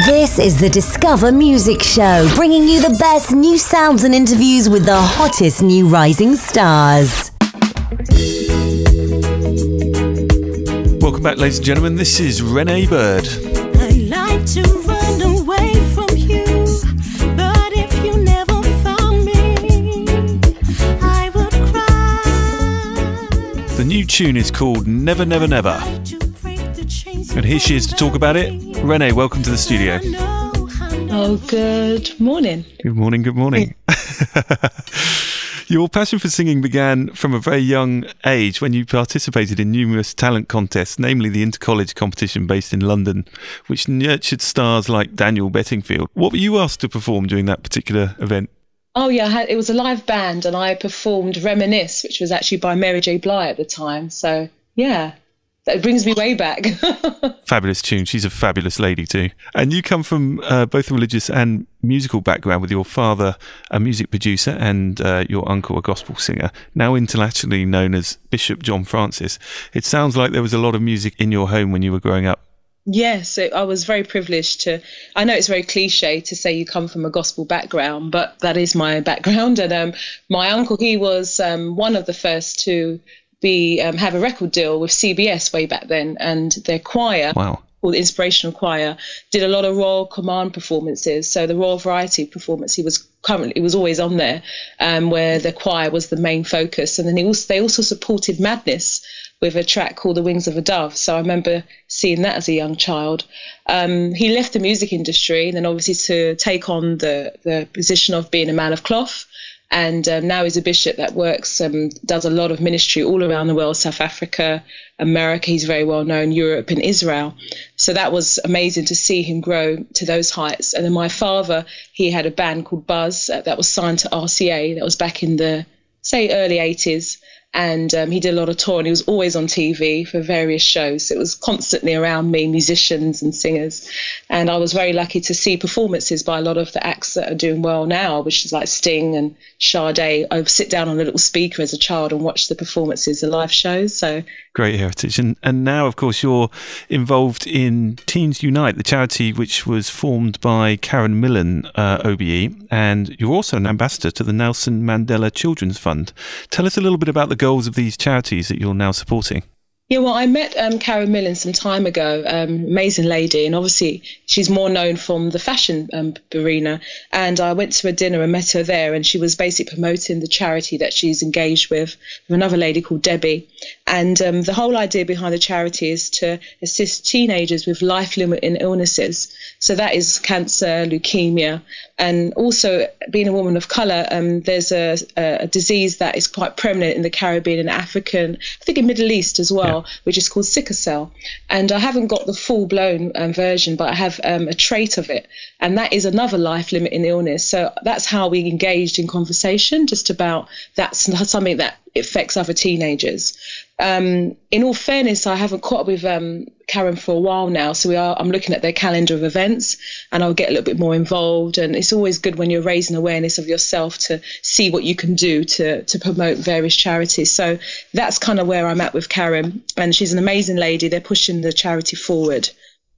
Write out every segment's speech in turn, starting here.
This is the Discover Music Show, bringing you the best new sounds and interviews with the hottest new rising stars. Welcome back, ladies and gentlemen. This is Rene Byrd. I like to run away from you, but if you never found me, I would cry. The new tune is called Never Never Never. And here she is to talk about it. Rene, welcome to the studio. Oh, good morning. Good morning, good morning. Your passion for singing began from a very young age when you participated in numerous talent contests, namely the inter-college competition based in London, which nurtured stars like Daniel Bettingfield. What were you asked to perform during that particular event? Oh, yeah, it was a live band and I performed Reminisce, which was actually by Mary J. Blige at the time. So, yeah. That brings me way back. Fabulous tune. She's a fabulous lady too. And you come from both a religious and musical background, with your father a music producer and your uncle a gospel singer, now internationally known as Bishop John Francis. It sounds like there was a lot of music in your home when you were growing up. Yes, I was very privileged to. I know it's very cliche to say you come from a gospel background, but that is my background. And my uncle, he was one of the first to have a record deal with CBS way back then, and their choir, wow, called the Inspirational Choir, did a lot of Royal Command performances. So the Royal Variety performance, he was always on there, where the choir was the main focus. And then they also supported Madness with a track called The Wings of a Dove. So I remember seeing that as a young child. He left the music industry, and then obviously to take on the position of being a man of cloth. And now he's a bishop that works, does a lot of ministry all around the world, South Africa, America. He's very well known, Europe and Israel. So that was amazing to see him grow to those heights. And then my father, he had a band called Buzz that was signed to RCA. That was back in the, say, early 80s. And he did a lot of touring. He was always on TV for various shows. It was constantly around me, musicians and singers. And I was very lucky to see performances by a lot of the acts that are doing well now, which is like Sting and Sade. I would sit down on a little speaker as a child and watch the performances, the live shows. So great heritage. And now, of course, you're involved in Teens Unite, the charity which was formed by Karen Millen, OBE, and you're also an ambassador to the Nelson Mandela Children's Fund. Tell us a little bit about the goals of these charities that you're now supporting. Yeah, well, I met Karen Millen some time ago, amazing lady, and obviously she's more known from the fashion arena. And I went to a dinner and met her there, and she was basically promoting the charity that she's engaged with another lady called Debbie. And the whole idea behind the charity is to assist teenagers with life-limiting illnesses. So that is cancer, leukemia, and also being a woman of colour, there's a disease that is quite prominent in the Caribbean and African, I think in Middle East as well. Yeah. Which is called sickle cell. And I haven't got the full-blown version, but I have a trait of it. And that is another life-limiting illness. So that's how we engaged in conversation, just about that's something that affects other teenagers. In all fairness, I haven't caught up with Karen for a while now, so I'm looking at their calendar of events, and I'll get a little bit more involved. And it's always good when you're raising awareness of yourself to see what you can do to promote various charities. So that's kind of where I'm at with Karen, and she's an amazing lady. They're pushing the charity forward.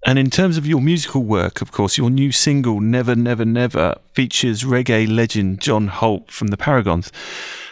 And in terms of your musical work, of course, your new single, Never Never Never, features reggae legend John Holt from the Paragons.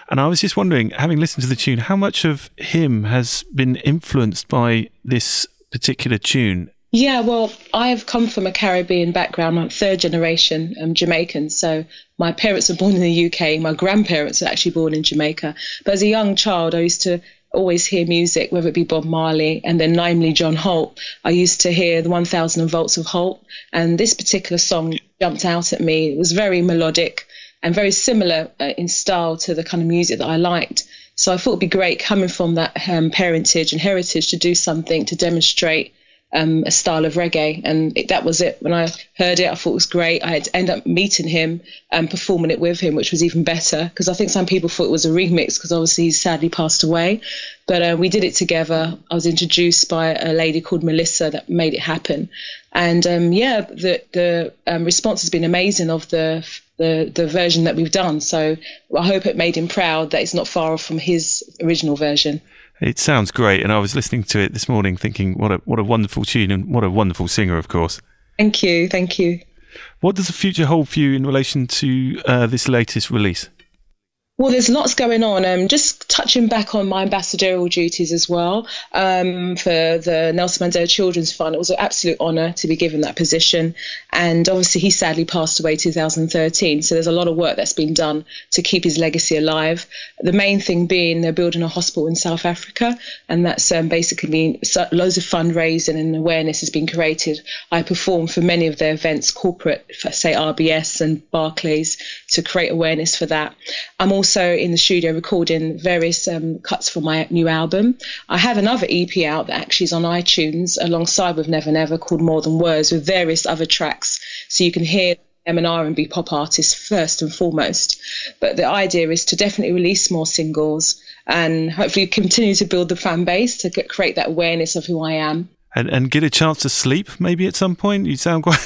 And I was just wondering, having listened to the tune, how much of him has been influenced by this particular tune? Yeah, well, I've come from a Caribbean background. I'm third generation Jamaican. So my parents were born in the UK. My grandparents were actually born in Jamaica. But as a young child, I used to always hear music, whether it be Bob Marley and then namely John Holt. I used to hear the 1000 Volts of Holt. And this particular song jumped out at me. It was very melodic and very similar in style to the kind of music that I liked. So I thought it'd be great coming from that parentage and heritage to do something to demonstrate a style of reggae. And that was it. When I heard it, I thought it was great. I had to end up meeting him and performing it with him, which was even better, because I think some people thought it was a remix because obviously he's sadly passed away. But we did it together. I was introduced by a lady called Melissa that made it happen. And the response has been amazing of the version that we've done. So I hope it made him proud that it's not far off from his original version. It sounds great, and I was listening to it this morning thinking what a wonderful tune and what a wonderful singer, of course. Thank you. Thank you. What does the future hold for you in relation to this latest release? Well, there's lots going on. Just touching back on my ambassadorial duties as well for the Nelson Mandela Children's Fund. It was an absolute honour to be given that position. And obviously, he sadly passed away 2013. So there's a lot of work that's been done to keep his legacy alive. The main thing being they're building a hospital in South Africa. And that's basically been loads of fundraising and awareness has been created. I perform for many of their events, corporate, say RBS and Barclays, to create awareness for that. I'm also in the studio recording various cuts for my new album. I have another EP out that actually is on iTunes alongside with Never Never called More Than Words with various other tracks. So you can hear an R&B pop artist first and foremost. But the idea is to definitely release more singles and hopefully continue to build the fan base to create that awareness of who I am. And get a chance to sleep maybe at some point? You sound quite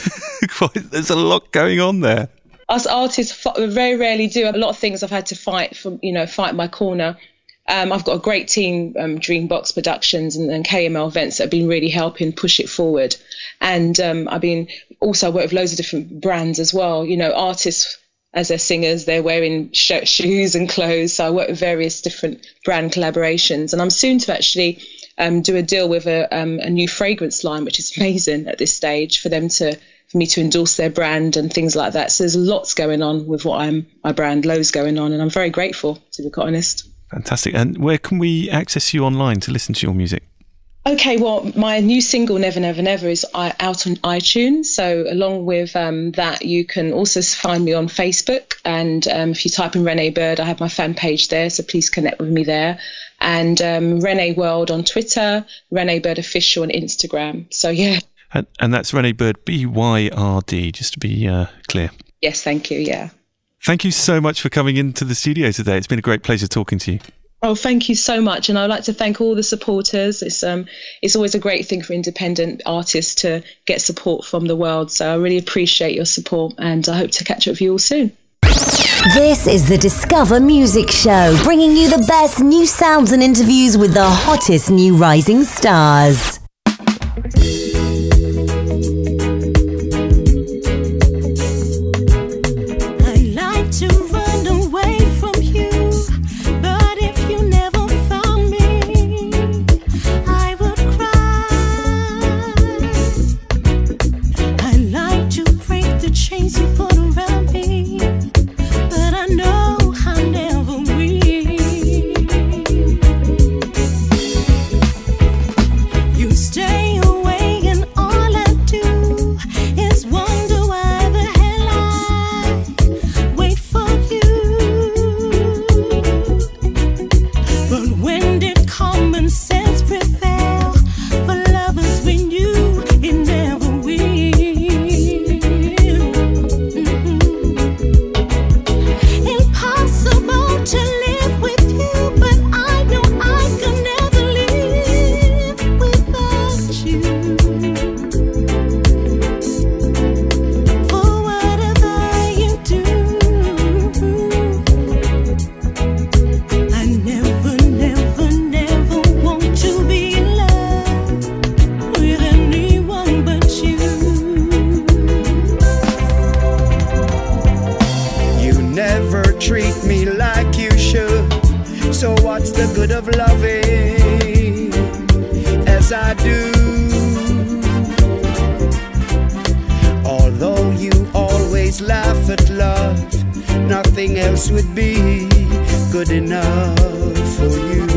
there's a lot going on there. Us artists very rarely do. A lot of things I've had to fight my corner. I've got a great team, Dreambox Productions and KML Events, that have been really helping push it forward. And I work with loads of different brands as well. You know, artists, as they're singers, they're wearing shoes and clothes. So I work with various different brand collaborations. And I'm soon to actually do a deal with a new fragrance line, which is amazing at this stage for me to endorse their brand and things like that. So there's lots going on with my brand, loads going on, and I'm very grateful, to be quite honest. Fantastic. And where can we access you online to listen to your music? Okay, well, my new single, Never Never Never, is out on iTunes. So along with that, you can also find me on Facebook. And if you type in Rene Byrd, I have my fan page there. So please connect with me there. And Rene World on Twitter, Rene Byrd Official on Instagram. So, yeah. And that's Rene Byrd, B-Y-R-D, just to be clear. Yes, thank you, yeah. Thank you so much for coming into the studio today. It's been a great pleasure talking to you. Oh, thank you so much. And I'd like to thank all the supporters. It's always a great thing for independent artists to get support from the world. So I really appreciate your support and I hope to catch up with you all soon. This is the Discover Music Show, bringing you the best new sounds and interviews with the hottest new rising stars. Treat me like you should. So what's the good of loving as I do? Although you always laugh at love, nothing else would be good enough for you.